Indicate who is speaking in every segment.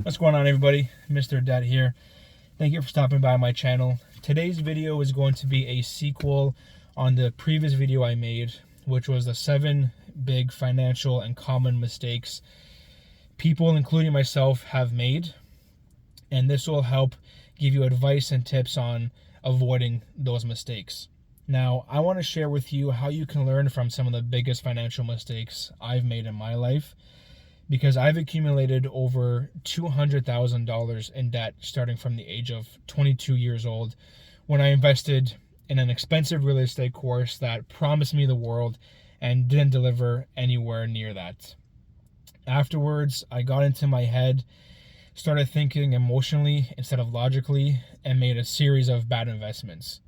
Speaker 1: What's going on, everybody? Mr. Debt here. Thank you for stopping by my channel. Today's video is going to be a sequel on the previous video I made, which was the 7 big financial and common mistakes people, including myself, have made. And this will help give you advice and tips on avoiding those mistakes. Now, I want to share with you how you can learn from some of the biggest financial mistakes I've made in my life, because I've accumulated over $200,000 in debt starting from the age of 22 years old, when I invested in an expensive real estate course that promised me the world and didn't deliver anywhere near that. Afterwards, I got into my head, started thinking emotionally instead of logically, and made a series of bad investments.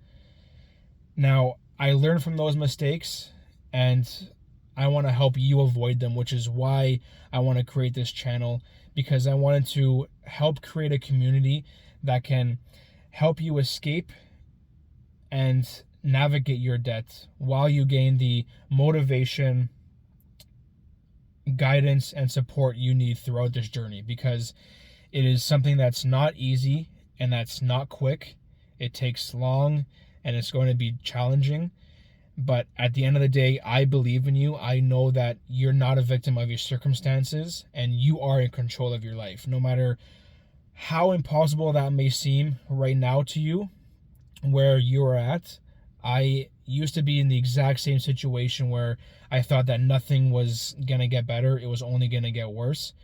Speaker 1: Now, I learned from those mistakes, and I want to help you avoid them, which is why I want to create this channel, because I wanted to help create a community that can help you escape and navigate your debt while you gain the motivation, guidance, and support you need throughout this journey, because it is something that's not easy and that's not quick. It takes long and it's going to be challenging. But at the end of the day, I believe in you. I know that you're not a victim of your circumstances and you are in control of your life. No matter how impossible that may seem right now to you, where you're at, I used to be in the exact same situation where I thought that nothing was going to get better. It was only going to get worse.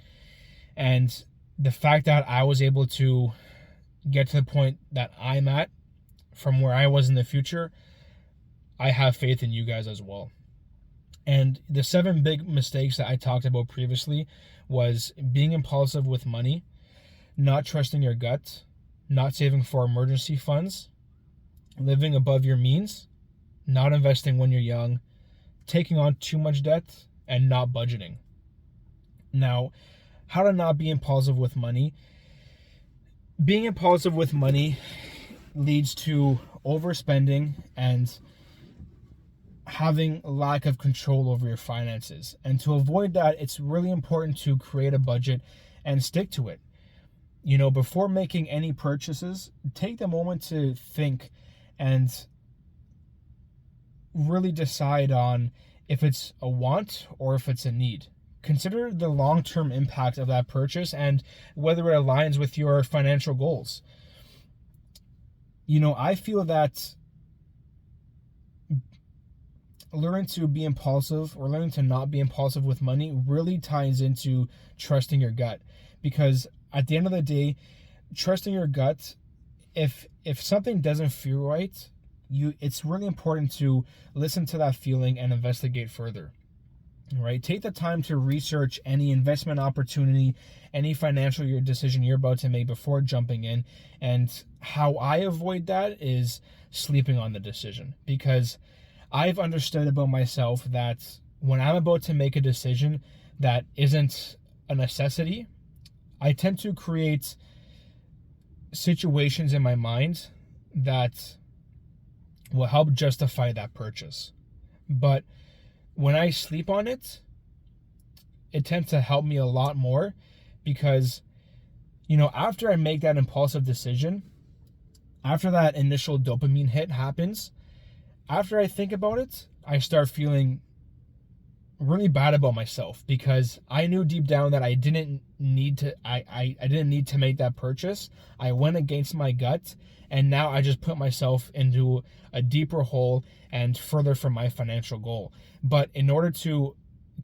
Speaker 1: And the fact that I was able to get to the point that I'm at from where I was in the future, I have faith in you guys as well. And the 7 big mistakes that I talked about previously was being impulsive with money, not trusting your gut, not saving for emergency funds, living above your means, not investing when you're young, taking on too much debt, and not budgeting. Now, how to not be impulsive with money. Being impulsive with money leads to overspending and having lack of control over your finances. And to avoid that, it's really important to create a budget and stick to it. You know, before making any purchases, take the moment to think and really decide on if it's a want or if it's a need. Consider the long-term impact of that purchase and whether it aligns with your financial goals. You know, I feel that learning to be impulsive or learning to not be impulsive with money really ties into trusting your gut. Because at the end of the day, trusting your gut, if something doesn't feel right, it's really important to listen to that feeling and investigate further. Right? Take the time to research any investment opportunity, any financial decision you're about to make before jumping in. And how I avoid that is sleeping on the decision, because I've understood about myself that when I'm about to make a decision that isn't a necessity, I tend to create situations in my mind that will help justify that purchase. But when I sleep on it, it tends to help me a lot more, because, you know, after I make that impulsive decision, after that initial dopamine hit happens, after I think about it, I start feeling really bad about myself, because I knew deep down that I didn't need to make that purchase. I went against my gut, and now I just put myself into a deeper hole and further from my financial goal. But in order to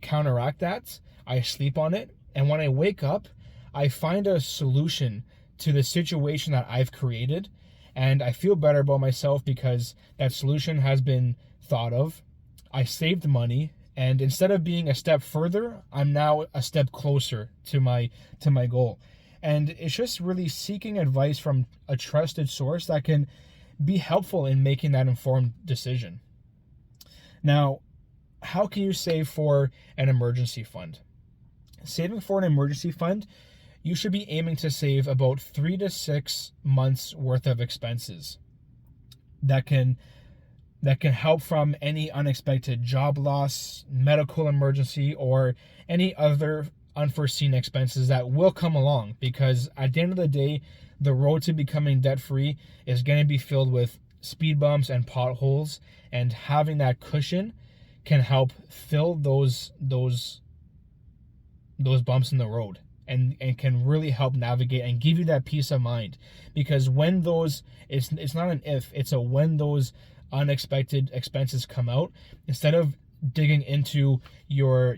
Speaker 1: counteract that, I sleep on it, and when I wake up, I find a solution to the situation that I've created, and I feel better about myself because that solution has been thought of. I saved money, and instead of being a step further, I'm now a step closer to my goal. And it's just really seeking advice from a trusted source that can be helpful in making that informed decision. Now, how can you save for an emergency fund? Saving for an emergency fund, you should be aiming to save about 3 to 6 months worth of expenses that can help from any unexpected job loss, medical emergency, or any other unforeseen expenses that will come along, because at the end of the day, the road to becoming debt free is going to be filled with speed bumps and potholes, and having that cushion can help fill those bumps in the road, and can really help navigate and give you that peace of mind. Because when those, it's not an if, it's a when those unexpected expenses come out, instead of digging into your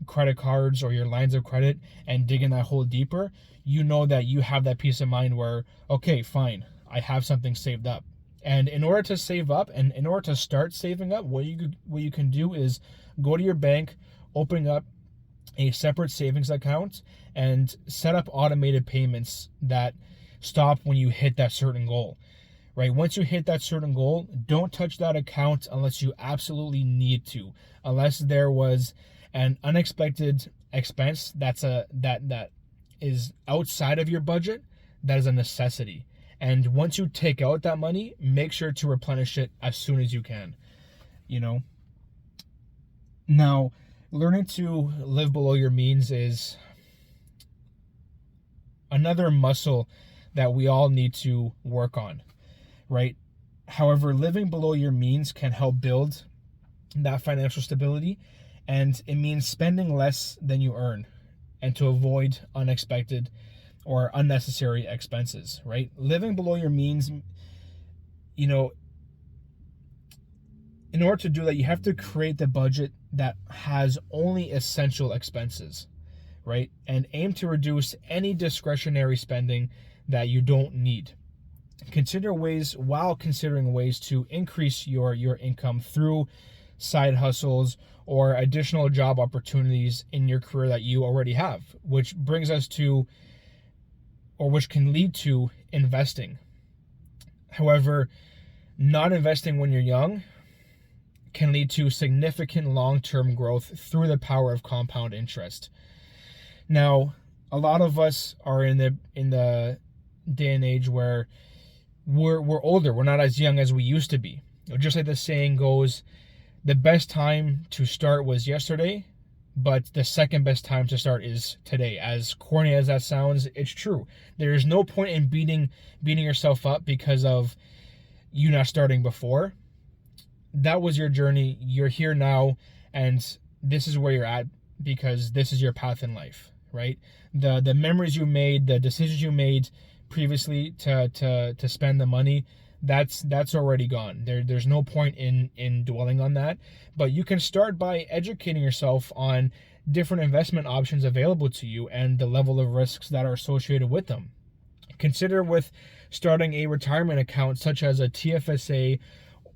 Speaker 1: credit cards or your lines of credit and digging that hole deeper, you know that you have that peace of mind where, okay, fine, I have something saved up. And in order to save up, and in order to start saving up, what you can do is go to your bank, open up a separate savings account, and set up automated payments that stop when you hit that certain goal. Right? Once you hit that certain goal, don't touch that account unless you absolutely need to. Unless there was an unexpected expense that is outside of your budget, that is a necessity. And once you take out that money, make sure to replenish it as soon as you can. Now, learning to live below your means is another muscle that we all need to work on, right? However, living below your means can help build that financial stability, and it means spending less than you earn, and to avoid unexpected or unnecessary expenses, right? Living below your means, in order to do that, you have to create the budget that has only essential expenses, right? And aim to reduce any discretionary spending that you don't need. Considering ways to increase your income through side hustles or additional job opportunities in your career that you already have, which brings us to, or which can lead to, investing. However, not investing when you're young can lead to significant long-term growth through the power of compound interest. Now, a lot of us are in the day and age where we're older. We're not as young as we used to be. Just like the saying goes, the best time to start was yesterday, but the second best time to start is today. As corny as that sounds, it's true. There is no point in beating yourself up because of you not starting before. That was your journey. You're here now, and this is where you're at because this is your path in life, right? The memories you made, the decisions you made previously to spend the money, that's already gone. There's no point in dwelling on that. But you can start by educating yourself on different investment options available to you and the level of risks that are associated with them. Consider with starting a retirement account such as a TFSA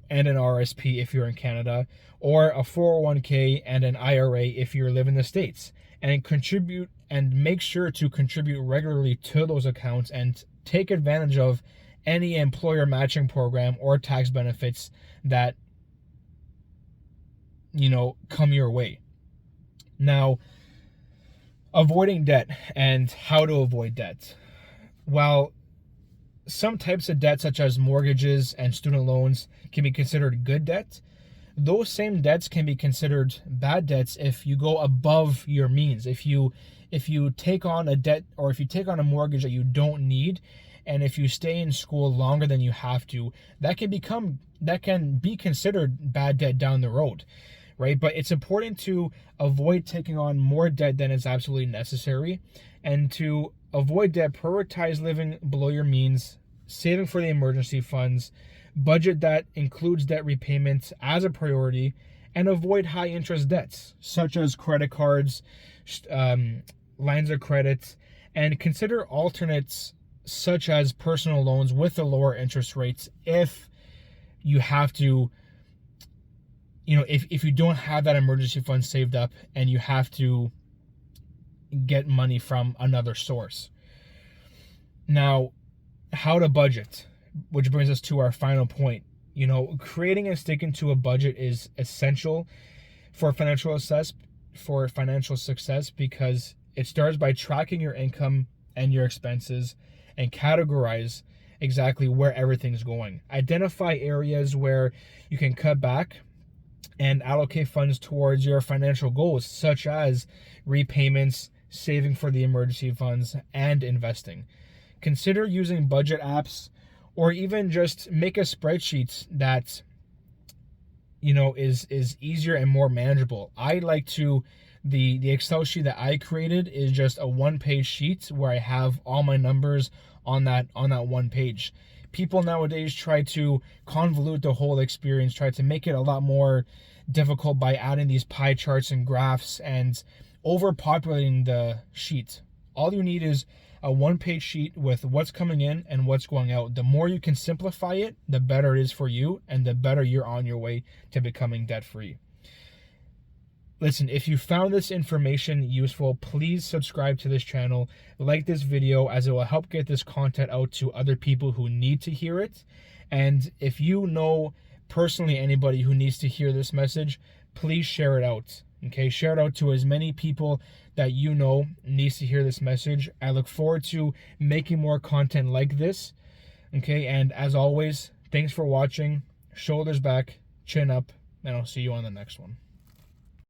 Speaker 1: and an RSP if you're in Canada, or a 401k and an IRA if you live in the States, and make sure to contribute regularly to those accounts and take advantage of any employer matching program or tax benefits that come your way. Now, avoiding debt and how to avoid debt. While some types of debt, such as mortgages and student loans, can be considered good debt, those same debts can be considered bad debts if you go above your means. If you take on a debt, or if you take on a mortgage that you don't need, and if you stay in school longer than you have to, that can be considered bad debt down the road, right? But it's important to avoid taking on more debt than is absolutely necessary, and to avoid debt, prioritize living below your means, saving for the emergency funds, budget that includes debt repayments as a priority, and avoid high interest debts such as credit cards, lines of credit, and consider alternates such as personal loans with the lower interest rates if you have to, if you don't have that emergency fund saved up and you have to get money from another source. Now, how to budget, which brings us to our final point. Creating and sticking to a budget is essential for financial success because it starts by tracking your income and your expenses and categorize exactly where everything's going. Identify areas where you can cut back and allocate funds towards your financial goals, such as repayments, saving for the emergency funds, and investing. Consider using budget apps, or even just make a spreadsheet that is easier and more manageable. I like to the Excel sheet that I created is just a one-page sheet where I have all my numbers on that one page. People nowadays try to convolute the whole experience, try to make it a lot more difficult by adding these pie charts and graphs and overpopulating the sheet. All you need is a one-page sheet with what's coming in and what's going out. The more you can simplify it, the better it is for you, and the better you're on your way to becoming debt-free. Listen, if you found this information useful, please subscribe to this channel, like this video, as it will help get this content out to other people who need to hear it. And if you know personally anybody who needs to hear this message, please share it out. Okay, share it out to as many people that you know needs to hear this message. I look forward to making more content like this. Okay, and as always, thanks for watching. Shoulders back, chin up, and I'll see you on the next one.